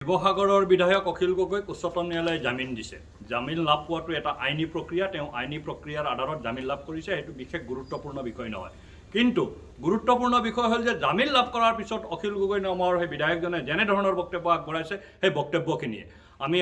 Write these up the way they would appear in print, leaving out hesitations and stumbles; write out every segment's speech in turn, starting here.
শিৱসাগৰৰ বিধায়ক অখিল গগৈক উচ্চতম ন্যায়ালয়ে জামিন দিছে। জামিন লাভ পোৱাটো এটা আইনী প্ৰক্ৰিয়া। তেওঁ আইনী প্ৰক্ৰিয়াৰ আধাৰত জামিন লাভ কৰিছে, সেইটো বিশেষ গুৰুত্বপূৰ্ণ বিষয় নহয়। কিন্তু গুৰুত্বপূৰ্ণ বিষয় হ'ল যে জামিন লাভ কৰাৰ পিছত অখিল গগৈ নামৰ সেই বিধায়কজনে যেনেধৰণৰ বক্তব্য আগবঢ়াইছে, সেই বক্তব্যখিনিয়ে আমি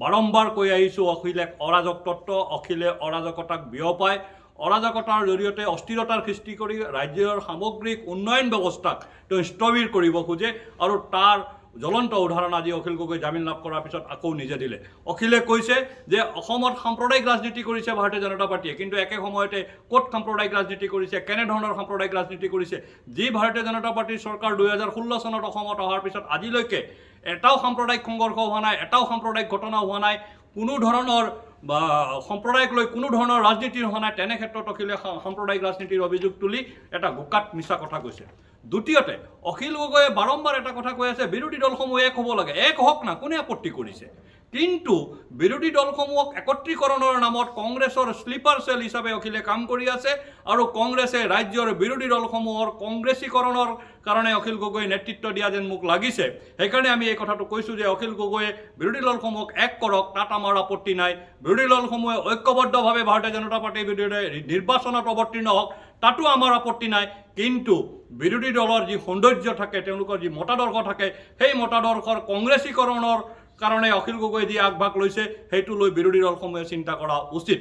বাৰম্বাৰ কৈ আহিছোঁ, অখিল এক অৰাজক তত্ত্ব, অখিলে অৰাজকতাক বিয়পায়, অৰাজকতাৰ জৰিয়তে অস্থিৰতাৰ সৃষ্টি কৰি ৰাজ্যৰ সামগ্ৰিক উন্নয়ন ব্যৱস্থাক তেওঁ স্থবিৰ কৰিব খোজে। আৰু তাৰ জ্বলন্ত উদাহৰণ আজি অখিল গগৈ জামিন লাভ কৰাৰ পিছত আকৌ নিজে দিলে। অখিলে কৈছে যে অসমত সাম্প্ৰদায়িক ৰাজনীতি কৰিছে ভাৰতীয় জনতা পাৰ্টীয়ে, কিন্তু একে সময়তে ক'ত সাম্প্ৰদায়িক ৰাজনীতি কৰিছে, কেনেধৰণৰ সাম্প্ৰদায়িক ৰাজনীতি কৰিছে। যি ভাৰতীয় জনতা পাৰ্টীৰ চৰকাৰ 2016 চনত অসমত অহাৰ পিছত আজিলৈকে এটাও সাম্প্ৰদায়িক সংঘৰ্ষ হোৱা নাই, এটাও সাম্প্ৰদায়িক ঘটনা হোৱা নাই, কোনো ধৰণৰ বা সম্প্ৰদায়ক লৈ কোনো ধৰণৰ ৰাজনীতি হোৱা নাই, তেনে ক্ষেত্ৰত অখিলে সাম্প্ৰদায়িক ৰাজনীতিৰ অভিযোগ তুলি এটা গোকাত মিছা কথা কৈছে। দ্বিতীয়তে অখিল গগৈয়ে বাৰম্বাৰ এটা কথা কৈ আছে, বিৰোধী দলসমূহ এক হ'ব লাগে। এক হওক না, কোনে আপত্তি কৰিছে? কিন্তু বিৰোধী দলসমূহক একত্ৰীকৰণৰ নামত কংগ্ৰেছৰ শ্লিপাৰ চেল হিচাপে অখিলে কাম কৰি আছে, আৰু কংগ্ৰেছে ৰাজ্যৰ বিৰোধী দলসমূহৰ কংগ্ৰেছীকৰণৰ কাৰণে অখিল গগৈ নেতৃত্ব দিয়া যেন মোক লাগিছে। সেইকাৰণে আমি এই কথাটো কৈছোঁ যে অখিল গগৈয়ে বিৰোধী দলসমূহক এক কৰক, তাত আমাৰ আপত্তি নাই। বিৰোধী দলসমূহে ঐক্যবদ্ধভাৱে ভাৰতীয় জনতা পাৰ্টীৰ বিৰুদ্ধে নিৰ্বাচনত অৱতীৰ্ণ হওক, তাতো আমাৰ আপত্তি নাই। কিন্তু বিৰোধী দলৰ যি সৌন্দৰ্য থাকে, তেওঁলোকৰ যি মতাদৰ্শ থাকে, সেই মতাদৰ্শৰ কংগ্ৰেছীকৰণৰ কাৰণে অখিল গগৈ যি আগভাগ লৈছে, সেইটো লৈ বিৰোধী দলসমূহে চিন্তা কৰা উচিত।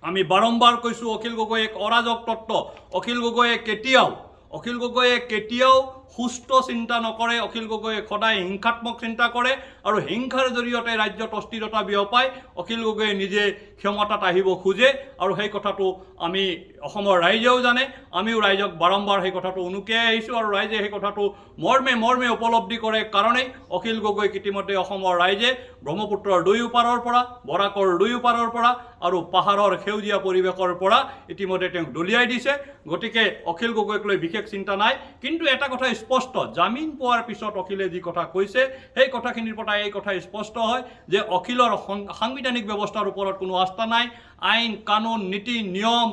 আমি বাৰম্বাৰ কৈছোঁ, অখিল গগৈ এক অৰাজক তত্ত্ব। অখিল গগৈয়ে কেতিয়াও সুস্থ চিন্তা নকৰে। অখিল গগৈয়ে সদায় হিংসাত্মক চিন্তা কৰে, আৰু হিংসাৰ জৰিয়তে ৰাজ্যত অস্থিৰতা বিয়পাই অখিল গগৈয়ে নিজে ক্ষমতাত আহিব খোজে। আৰু সেই কথাটো আমি অসমৰ ৰাইজেও জানে, আমিও ৰাইজক বাৰম্বাৰ সেই কথাটো উনুকিয়াই আহিছোঁ, আৰু ৰাইজে সেই কথাটো মৰ্মে উপলব্ধি কৰে কাৰণেই অখিল গগৈক ইতিমধ্যে অসমৰ ৰাইজে ব্ৰহ্মপুত্ৰৰ দুয়োপাৰৰ পৰা, বৰাকৰ দুয়োপাৰৰ পৰা আৰু পাহাৰৰ সেউজীয়া পৰিৱেশৰ পৰা ইতিমধ্যে তেওঁক দলিয়াই দিছে। গতিকে অখিল গগৈক লৈ বিশেষ চিন্তা নাই। কিন্তু এটা কথা স্পষ্ট, জামিন পোৱাৰ পিছত অখিলে যি কথা কৈছে, সেই কথাখিনিৰ পৰা এই কথা স্পষ্ট হয় যে অখিলৰ সাংবিধানিক ব্যৱস্থাৰ ওপৰত কোনো আস্থা নাই। আইন, কানুন, নীতি, নিয়ম,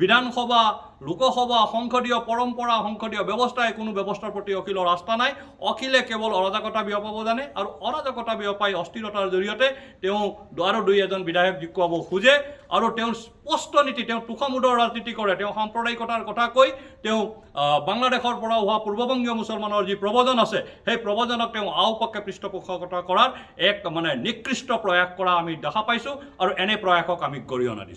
বিধানসভা, লোকসভা, সংসদীয় পৰম্পৰা, সংসদীয় ব্যৱস্থাই কোনো ব্যৱস্থাৰ প্ৰতি অখিলৰ আস্থা নাই। অখিলে কেৱল অৰাজকতা বিয়পাব জানে, আৰু অৰাজকতা বিয়পাই অস্থিৰতাৰ জৰিয়তে তেওঁ আৰু দুই এজন বিধায়ক জিকুৱাব খোজে। আৰু তেওঁৰ স্পষ্ট নীতি, তেওঁ তোষামোদৰ ৰাজনীতি কৰে। তেওঁ সাম্প্ৰদায়িকতাৰ কথা কৈ তেওঁ বাংলাদেশৰ পৰা হোৱা পূৰ্ববংগীয় মুছলমানৰ যি প্ৰব্ৰজন আছে, সেই প্ৰব্ৰজনক তেওঁ আওপকে পৃষ্ঠপোষকতা কৰাৰ এক নিকৃষ্ট প্ৰয়াস কৰা আমি দেখা পাইছোঁ, আৰু এনে প্ৰয়াসক আমি গৰিহণা দিছোঁ।